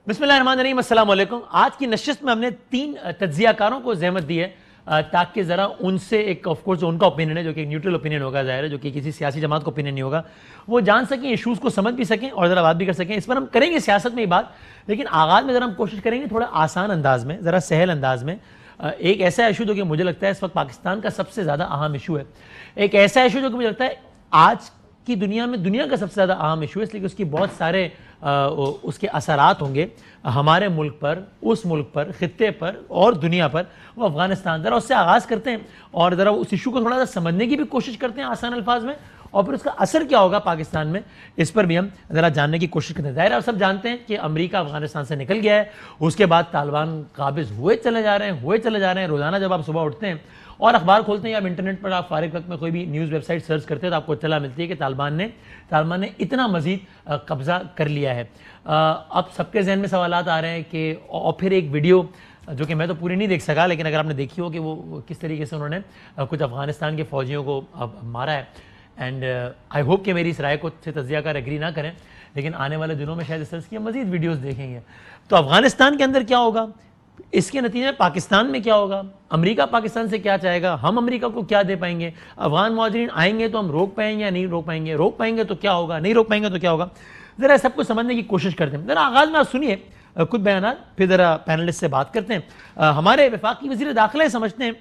بسم اللہ الرحمن الرحیم، السلام علیکم۔ آج کی نشست میں ہم نے 3 تجزیہ کاروں کو زحمت دی ہے تاکہ ذرا ان سے ایک آف کورس ان کا اوپینین ہے جو کہ نیوٹرل اوپینین ہوگا، ظاہر ہے جو کہ کسی سیاسی جماعت کو اوپینین نہیں ہوگا، وہ جان سکیں، ایشوز کو سمجھ بھی سکیں اور ذرا بات بھی کر سکیں۔ اس پر ہم کریں گے سیاست میں ہی بات، لیکن آغاز میں ذرا ہم کوشش کریں گے تھوڑا آسان انداز میں، ذرا سہل انداز میں، ایک ایسا ایشو جو کہ مجھے لگتا ہے اس وقت پاکستان کا سب سے زیادہ اہم ایشو ہے، ایک ایسا ایشو جو کہ مجھے لگتا ہے آج کی دنیا میں دنیا کا سب سے زیادہ اہم ایشو ہے، اس لیے کہ اس کی بہت سارے اس کے اثرات ہوں گے ہمارے ملک پر، اس ملک پر، خطے پر اور دنیا پر، وہ افغانستان۔ ذرا اس سے آغاز کرتے ہیں اور ذرا اس ایشو کو تھوڑا سا سمجھنے کی بھی کوشش کرتے ہیں آسان الفاظ میں، اور پھر اس کا اثر کیا ہوگا پاکستان میں، اس پر بھی ہم ذرا جاننے کی کوشش کرتے ہیں۔ ظاہر ہے آپ سب جانتے ہیں کہ امریکہ افغانستان سے نکل گیا ہے، اس کے بعد طالبان قابض ہوئے چلے جا رہے ہیں۔ روزانہ جب آپ صبح اٹھتے ہیں اور اخبار کھولتے ہیں یا انٹرنیٹ پر آپ فارغ وقت میں کوئی بھی نیوز ویب سائٹ سرچ کرتے ہیں تو آپ کو اطلاع ملتی ہے کہ طالبان نے اتنا مزید قبضہ کر لیا ہے۔ اب سب کے ذہن میں سوالات آ رہے ہیں کہ اور پھر ایک ویڈیو جو کہ میں تو پوری نہیں دیکھ سکا، لیکن اگر آپ نے دیکھی ہو کہ وہ کس طریقے سے انہوں نے کچھ افغانستان کے فوجیوں کو مارا ہے، اینڈ آئی ہوپ کہ میری اس رائے کو سے تجزیہ کار ایگری نہ کریں، لیکن آنے والے دنوں میں شاید اس طرح کی مزید ویڈیوز دیکھیں گے۔ تو افغانستان کے اندر کیا ہوگا، اس کے نتیجے میں پاکستان میں کیا ہوگا، امریکہ پاکستان سے کیا چاہے گا، ہم امریکہ کو کیا دے پائیں گے، افغان مہاجرین آئیں گے تو ہم روک پائیں گے یا نہیں روک پائیں گے تو کیا ہوگا، نہیں روک پائیں گے تو کیا ہوگا، ذرا سب کو سمجھنے کی کوشش کرتے ہیں۔ ذرا آغاز میں آپ سنیے کچھ بیانات، پھر ذرا پینلسٹ سے بات کرتے ہیں۔ ہمارے وفاقی وزیر داخلہ سمجھتے ہیں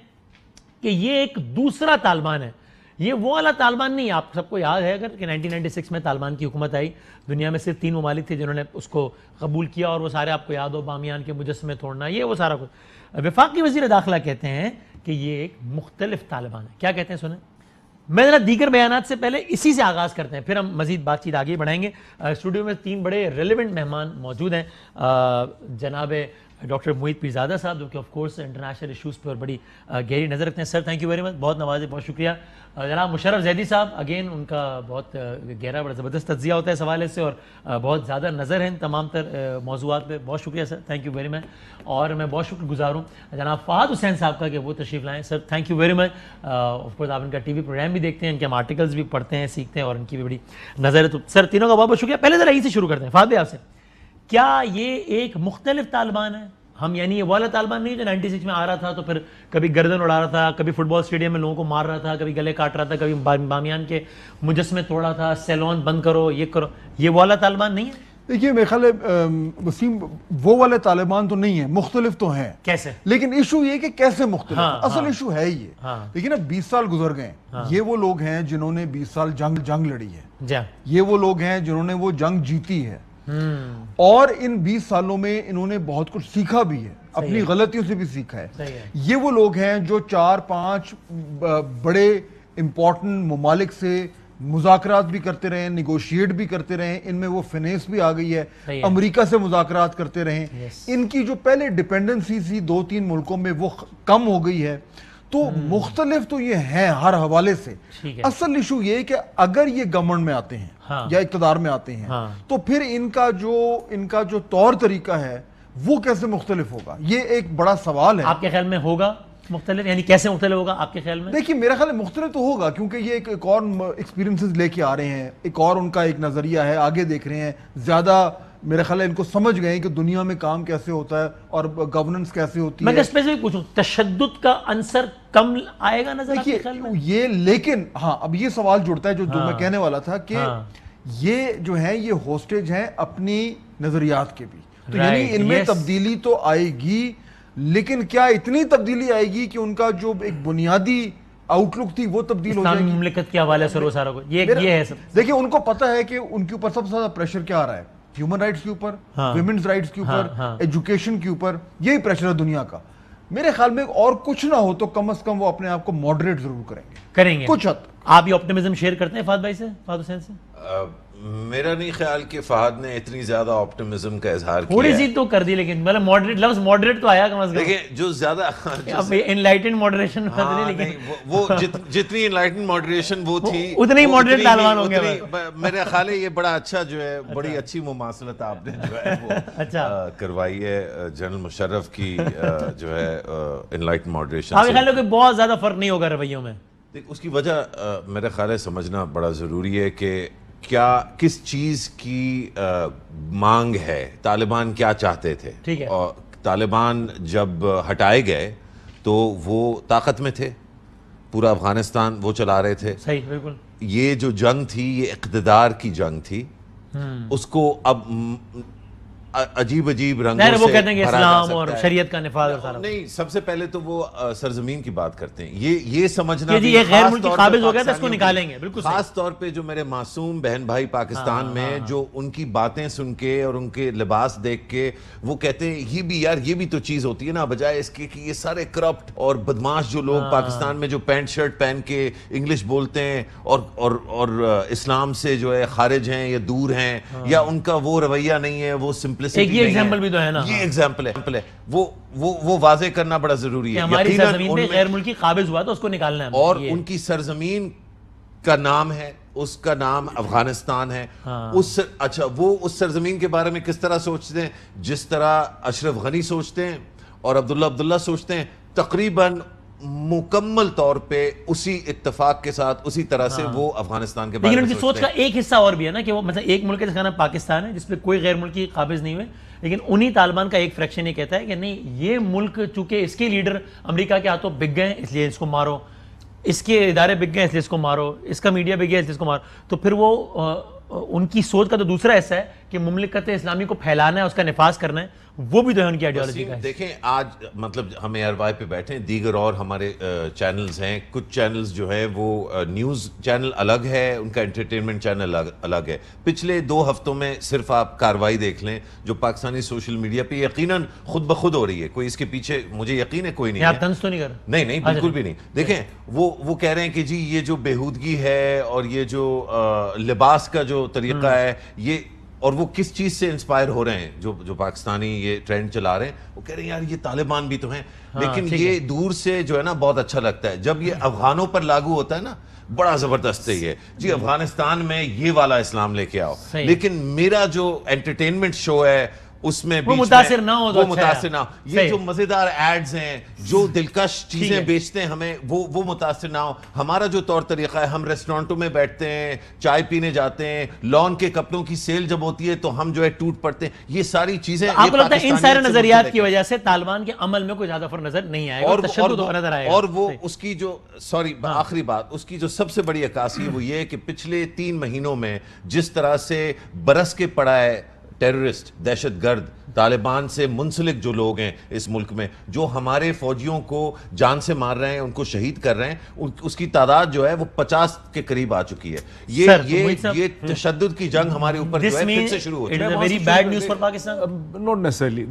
کہ یہ ایک دوسرا طالبان ہے، یہ وہ والا طالبان نہیں۔ آپ سب کو یاد ہے اگر کہ 1996 میں طالبان کی حکومت آئی، دنیا میں صرف 3 ممالک تھے جنہوں نے اس کو قبول کیا، اور وہ سارے آپ کو یاد ہو، بامیان کے مجسمے توڑنا، یہ وہ سارا کچھ۔ وفاقی وزیر داخلہ کہتے ہیں کہ یہ ایک مختلف طالبان ہے۔ کیا کہتے ہیں سنیں۔ میں ذرا دیگر بیانات سے پہلے اسی سے آغاز کرتے ہیں، پھر ہم مزید بات چیت آگے بڑھائیں گے۔ اسٹوڈیو میں 3 بڑے ریلیونٹ مہمان موجود ہیں، جناب ڈاکٹر محیط پیرزادہ صاحب جو کہ آف کورس انٹرنیشنل ایشوز پر بڑی گہری نظر رکھتے ہیں۔ Sir thank you very much, بہت نوازے، بہت شکریہ۔ جناب مشرف زیدی صاحب، اگین ان کا بہت گہرا بڑا زبردست تجزیہ ہوتا ہے اس حوالے سے، اور بہت زیادہ نظر ہے ان تمام تر موضوعات پہ، بہت شکریہ سر، تھینک یو ویری مچ۔ اور میں بہت شکر گزار ہوں جناب فہد حسین صاحب کا کہ وہ تشریف لائیں۔ Sir thank you very much, of course آپ ان کا ٹی وی پروگرام بھی دیکھتے ہیں، ان کے ہم آرٹیکلز بھی پڑھتے ہیں، سیکھتے ہیں، اور ان کی بھی بڑی نظر ہے۔ تو سر تینوں کا بہت بہت شکریہ۔ پہلے ذرا یہی سے شروع کرتے ہیں فہد بھائی آپ سے، کیا یہ ایک مختلف طالبان ہے؟ ہم یعنی یہ والا طالبان نہیں جو 96 میں آ رہا تھا تو پھر کبھی گردن اڑا رہا تھا، کبھی فٹ بال اسٹیڈیم میں لوگوں کو مار رہا تھا، کبھی گلے کاٹ رہا تھا، کبھی بامیان کے مجسمے توڑا تھا، سیلون بند کرو، یہ کرو، یہ والا طالبان نہیں ہے؟ دیکھیے میرے خیال ہے وسیم، وہ والے طالبان تو نہیں ہیں، مختلف تو ہیں۔ کیسے؟ لیکن ایشو یہ کہ کیسے مختلف، اصل ایشو ہے یہ۔ لیکن اب 20 سال گزر گئے، یہ وہ لوگ ہیں جنہوں نے 20 سال جنگ لڑی ہے، یہ وہ لوگ ہیں جنہوں نے وہ جنگ جیتی ہے، اور ان 20 سالوں میں انہوں نے بہت کچھ سیکھا بھی ہے، اپنی غلطیوں سے بھی سیکھا ہے۔ یہ وہ لوگ ہیں جو 4-5 بڑے امپورٹنٹ ممالک سے مذاکرات بھی کرتے رہے، نیگوشیٹ بھی کرتے رہے، ان میں وہ فینس بھی آ گئی ہے، امریکہ سے مذاکرات کرتے رہے، ان کی جو پہلے ڈیپینڈنسی تھی 2-3 ملکوں میں وہ کم ہو گئی ہے۔ تو مختلف تو یہ ہیں ہر حوالے سے۔ اصل ایشو یہ کہ اگر یہ گورنمنٹ میں آتے ہیں یا اقتدار میں آتے ہیں تو پھر ان کا جو طور طریقہ ہے وہ کیسے مختلف ہوگا، یہ ایک بڑا سوال ہے۔ آپ کے خیال میں ہوگا مختلف، یعنی کیسے مختلف ہوگا آپ کے خیال میں؟ دیکھیے میرا خیال ہے مختلف تو ہوگا، کیونکہ یہ ایک اور ایکسپیرینسز لے کے آ رہے ہیں، ایک اور ان کا ایک نظریہ ہے، آگے دیکھ رہے ہیں، زیادہ میرا خیال ہے ان کو سمجھ گئے کہ دنیا میں کام کیسے ہوتا ہے اور گورننس کیسے ہوتی ہے۔ میں اسپیسیفک پوچھوں، تشدد کا عنصر کم آئے گا نظر آپ کے خیال میں؟ یہ لیکن ہاں اب یہ سوال جڑتا ہے جو میں کہنے والا تھا کہ یہ جو ہیں یہ ہوسٹیج ہیں اپنی نظریات کے بھی، تو یعنی ان میں تبدیلی تو آئے گی، لیکن کیا اتنی تبدیلی آئے گی کہ ان کا جو ایک بنیادی آؤٹ لک تھی وہ تبدیل ہو جائے گی؟ مملکت کے حوالے سے وہ سارا کچھ یہ ہے سب۔ دیکھیں ان کو پتہ ہے کہ ان کے اوپر سب سے زیادہ پریشر کیا آ رہا ہے، ہیومن رائٹس کے اوپر، ویمنز رائٹس کے اوپر، ایجوکیشن کے اوپر، یہی پریشر ہے دنیا کا۔ میرے خیال میں اور کچھ نہ ہو تو کم از کم وہ اپنے آپ کو ماڈریٹ ضرور کریں گے کچھ حد۔ آپ یہ آپٹیمزم شیئر کرتے ہیں فہد بھائی سے، فہد حسین سے؟ میرا نہیں خیال کہ فہد نے اتنی زیادہ آپٹیمزم کا اظہار کیا ہے، تھوڑی سی تو کر دی، لیکن مطلب ماڈریٹ، لفظ ماڈریٹ تو آیا کم از کم۔ دیکھیں جو زیادہ انلائٹنڈ ماڈریشن وہ جتنی انلائٹنڈ ماڈریشن وہ تھی اتنی ماڈریٹ طالبان ہوں گے۔ میرا خیال ہے یہ بڑا اچھا جو ہے، بڑی اچھی مماثلت آپ نے جو ہے وہ کروائی ہے جنرل مشرف کی جو ہے انلائٹنڈ ماڈریشن۔ آپ کے خیال ہے کہ بہت زیادہ فرق نہیں ہوگا رویوں میں؟ اس کی وجہ میرا خیال ہے سمجھنا بڑا ضروری ہے کہ کیا کس چیز کی مانگ ہے, طالبان کیا چاہتے تھے, اور طالبان جب ہٹائے گئے تو وہ طاقت میں تھے, پورا افغانستان وہ چلا رہے تھے. صحیح, بالکل. یہ جو جنگ تھی یہ اقتدار کی جنگ تھی, اس کو اب عجیب عجیب رنگوں سے وہ کہتے ہیں کہ اسلام اور شریعت کا نفاذ اور سارا. نہیں, سب سے پہلے تو وہ سرزمین کی بات کرتے ہیں, یہ سمجھنا کہ یہ غیر ملکی قابض ہو گیا تو اس کو نکالیں گے. بالکل, خاص طور پہ جو میرے معصوم بہن بھائی پاکستان میں جو ان کی باتیں سن کے اور ان کے لباس دیکھ کے وہ کہتے ہیں یہ بھی یار یہ بھی تو چیز ہوتی ہے نا, بجائے اس کے کہ یہ سارے کرپٹ اور بدماش جو لوگ پاکستان میں جو پینٹ شرٹ پہن کے انگلش بولتے ہیں اور اسلام سے جو ہے خارج ہیں یا دور ہیں, یا ان کا وہ رویہ نہیں ہے, وہ یہ ایگزامپل بھی تو ہے نا, یہ ایگزامپل ہے, وہ واضح کرنا بڑا ضروری ہے. ہماری سرزمین پہ غیر ملکی قابض ہوا تو اس کو نکالنا ہے, اور ان کی سرزمین کا نام ہے, اس کا نام افغانستان ہے. اچھا, وہ اس سرزمین کے بارے میں کس طرح سوچتے ہیں؟ جس طرح اشرف غنی سوچتے ہیں اور عبداللہ سوچتے ہیں, تقریباً مکمل طور پہ اسی اتفاق کے ساتھ اسی طرح سے وہ افغانستان کے بارے میں لیکن ان کی سوچ کا ایک حصہ اور بھی ہے نا, کہ وہ مثلا ایک ملک جس کا نام پاکستان ہے جس پہ کوئی غیر ملکی قابض نہیں ہوئے, لیکن انہی طالبان کا ایک فریکشن یہ کہتا ہے کہ نہیں, یہ ملک چونکہ اس کے لیڈر امریکہ کے ہاتھوں بک گئے اس لیے اس کو مارو, اس کے ادارے بک گئے اس لیے اس کو مارو, اس کا میڈیا بک گیا اس لیے اس کو مارو. تو پھر وہ ان کی سوچ کا تو دوسرا حصہ ہے کہ مملکت اسلامی کو پھیلانا ہے, اس کا نفاذ کرنا ہے, وہ بھی تو ہے ان کی آئیڈیالوجی کا. دیکھیں آج مطلب ہم ایئر وائی پہ بیٹھے ہیں, دیگر اور ہمارے چینلز ہیں, کچھ چینلز جو ہے وہ نیوز چینل الگ ہے, ان کا انٹرٹینمنٹ چینل الگ ہے. پچھلے 2 ہفتوں میں صرف آپ کاروائی دیکھ لیں جو پاکستانی سوشل میڈیا پہ یقیناً خود بخود ہو رہی ہے, کوئی اس کے پیچھے مجھے یقین ہے کوئی نہیں ہے. آپ طنز تو نہیں کر رہے؟ نہیں بالکل بھی نہیں. دیکھیں وہ کہہ رہے ہیں کہ جی یہ جو بےہودگی ہے اور یہ جو لباس کا جو طریقہ ہے یہ, اور وہ کس چیز سے انسپائر ہو رہے ہیں جو پاکستانی یہ ٹرینڈ چلا رہے ہیں, وہ کہہ رہے ہیں یار یہ طالبان بھی تو ہیں. لیکن یہ دور سے جو ہے نا بہت اچھا لگتا ہے, جب یہ افغانوں پر لاگو ہوتا ہے نا بڑا زبردست ہے یہ, جی افغانستان میں یہ والا اسلام لے کے آؤ. لیکن میرا جو انٹرٹینمنٹ شو ہے اس میں وہ متاثر نہ ہو, وہ متاثر نہ ہو, یہ جو مزیدار ایڈز ہیں جو دلکش چیزیں بیچتے ہیں ہمیں وہ متاثر نہ ہو. ہمارا جو طور طریقہ ہے, ہم ریسٹورنٹوں میں بیٹھتے ہیں, چائے پینے جاتے ہیں, لان کے کپڑوں کی سیل جب ہوتی ہے تو ہم جو ہے ٹوٹ پڑتے ہیں. یہ ساری چیزیں آپ کو لگتا ہے ان سارے نظریات کی وجہ سے طالبان کے عمل میں کوئی زیادہ فرق نظر نہیں آئے گا, تشدد نظر آئے گا. اور وہ اس کی جو آخری بات, اس کی جو سب سے بڑی عکاسی ہے وہ یہ ہے کہ پچھلے 3 مہینوں میں جس طرح سے برس کے پڑا ہے ٹیررسٹ, دہشت گرد, طالبان سے منسلک جو لوگ ہیں اس ملک میں, جو ہمارے فوجیوں کو جان سے مار رہے ہیں, ان کو شہید کر رہے ہیں, اس کی تعداد جو ہے وہ 50 کے قریب آ چکی ہے. یہ تشدد کی جنگ ہمارے اوپر جو ہے پھر سے شروع ہو چکی ہے. Very bad news for Pakistan. Not necessarily.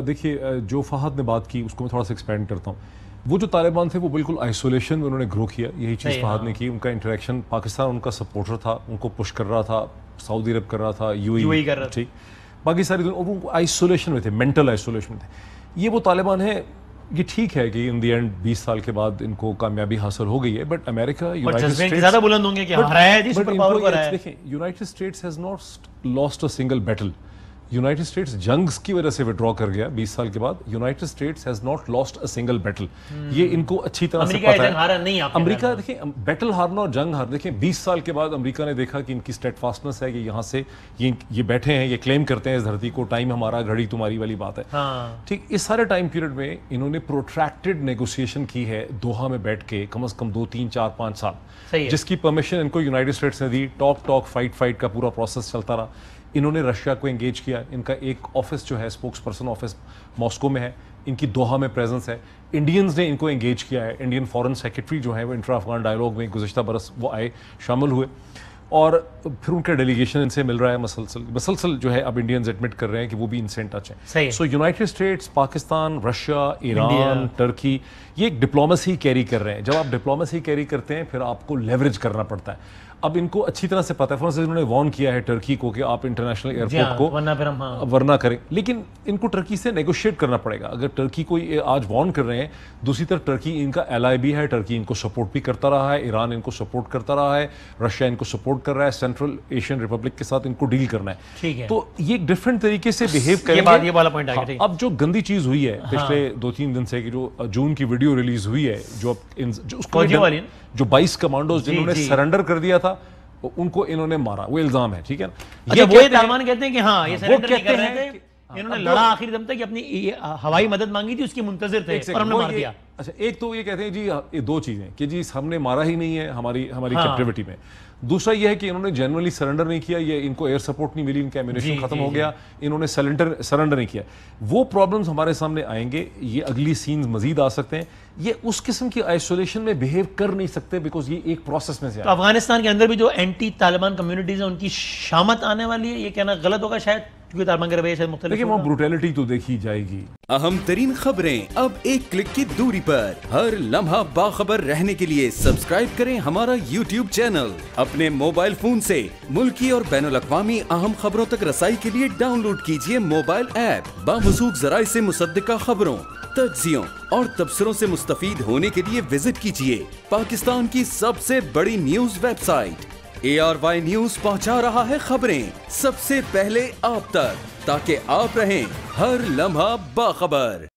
دیکھیے جو فہد نے بات کی اس کو میں تھوڑا سا ایکسپینڈ کرتا ہوں. وہ جو طالبان تھے وہ بالکل آئسولیشن میں انہوں نے گرو کیا, یہی چیز فہد نے کی. ان کا انٹریکشن پاکستان ان کا سپورٹر تھا, ان کو پش کر رہا تھا, سعودی عرب کر رہا تھا, یو اے کر رہا تھا, ٹھیک, باقی ساری دنیا, اور وہ آئسولیشن میں تھے, مینٹل آئسولیشن میں تھے. یہ وہ طالبان ہیں, یہ ٹھیک ہے کہ ان دی اینڈ 20 سال کے بعد ان کو کامیابی حاصل ہو گئی ہے, بٹ امریکہ یونائٹڈ اسٹیٹس زیادہ بلند ہوں گے کہ ہرایا ہے جی, سپر پاور کو ہرایا ہے. دیکھیں United States has not last a single battle. United States جنگ کی وجہ سے وڈرا کر گیا 20 سال کے بعد. United States has not last a single battle. یہ ان کو اچھی طرح سے پتہ ہے. امریکہ دیکھیں بیٹل ہارنا اور جنگ ہار, دیکھیں 20 سال کے بعد امریکہ نے دیکھا کہ ان کی اسٹیٹ فاسٹنس ہے کہ یہاں سے یہ بیٹھے ہیں, یہ کلیم کرتے ہیں اس دھرتی کو, ٹائم ہمارا گھڑی تمہاری والی بات ہے, ٹھیک. اس سارے ٹائم پیریڈ میں انہوں نے پروٹریکٹڈ نیگوسیشن کی ہے دوحہ میں بیٹھ کے کم از کم 2 3 4 5 سال, جس کی پرمیشن ان کو یونائٹڈ اسٹیٹس نے دی. ٹاک فائٹ کا پورا پروسیس چلتا رہا. انہوں نے رشیا کو انگیج کیا. ان کا ایک آفس جو ہے اسپوکس پرسن آفس ماسکو میں ہے, ان کی دوحہ میں پریزنس ہے. انڈینز نے ان کو انگیج کیا ہے. انڈین فارن سیکرٹری جو ہے وہ انٹرا افغان ڈائلاگ میں گزشتہ برس وہ آئے, شامل ہوئے, اور پھر ان کا ڈیلیگیشن ان سے مل رہا ہے مسلسل جو ہے. اب انڈینز ایڈمٹ کر رہے ہیں کہ وہ بھی ان سے ان ٹچ ہیں. So United States, Pakistan, Russia, Iran, Turkey, یہ ایک ڈپلومیسی کیری کر رہے ہیں. جب آپ ڈپلومیسی کیری کرتے ہیں پھر آپ کو لیوریج کرنا پڑتا ہے. اب ان کو اچھی طرح سے پتہ ہے, فورن سے انہوں نے وارن کیا ہے ٹرکی کو کہ آپ انٹرنیشنل ایئرپورٹ کو ورنہ کریں, لیکن ان کو ٹرکی سے نیگوشیٹ کرنا پڑے گا. اگر ٹرکی کو آج وارن کر رہے ہیں, دوسری طرف ٹرکی ان کا ایلائی بھی ہے, ٹرکی ان کو سپورٹ بھی کرتا رہا ہے, ایران ان کو سپورٹ کرتا رہا ہے, رشیا ان کو سپورٹ کر رہا ہے, سینٹرل ایشین ریپبلک کے ساتھ ان کو ڈیل کرنا ہے. تو یہ ایک ڈفرینٹ طریقے سے بہیو کریں گے. اب جو گندی چیز ہوئی ہے پچھلے 2-3 دن سے, کہ جو جون کی ویڈیو ریلیز ہوئی ہے جو 22 کمانڈوز جنہوں نے سرنڈر کر دیا تھا, ان کو انہوں نے مارا, وہ الزام ہے, ٹھیک ہے نا. یہ طالبان کہتے ہیں کہ ہاں یہ سرنڈر نہیں کر رہے تھے, انہوں نے لڑا آخری دم تک کہ اپنی ہوائی مدد مانگی تھی, اس کی منتظر تھے اور ہم نے مار دیا. اچھا, ایک تو یہ کہتے ہیں جی یہ دو چیزیں کہ جی ہم نے مارا ہی نہیں ہے ہماری کیپٹیوٹی میں. دوسرا یہ ہے کہ انہوں نے جنرلی سرنڈر نہیں کیا, یہ ان کو ایئر سپورٹ نہیں ملی, ان کا ایمونیشن ختم ہو گیا, انہوں نے سرنڈر نہیں کیا. وہ پرابلمز ہمارے سامنے آئیں گے, یہ اگلی سینز مزید آ سکتے ہیں. یہ اس قسم کی آئسولیشن میں بہیو کر نہیں سکتے بیکاز یہ ایک پروسیس میں سے. افغانستان کے اندر بھی جو اینٹی طالبان کمیونٹیز ہیں ان کی شامت آنے والی ہے, یہ کہنا غلط ہوگا شاید, کیونکہ طالبان کے رویے شاید مختلف. لیکن وہ بروٹیلٹی تو دیکھی جائے گی. اہم ترین خبریں اب ایک کلک کی دوری پر. ہر لمحہ باخبر رہنے کے لیے سبسکرائب کریں ہمارا یوٹیوب چینل. اپنے موبائل فون سے ملکی اور بین الاقوامی اہم خبروں تک رسائی کے لیے ڈاؤن لوڈ کیجیے موبائل ایپ. باموثوق ذرائع سے مصدقہ خبروں, تجزیوں اور تبصروں سے مستفید ہونے کے لیے وزٹ کیجیے پاکستان کی سب سے بڑی news website. ARY news پہنچا رہا ہے خبریں سب سے پہلے آپ تک, تاکہ آپ رہیں ہر لمحہ باخبر.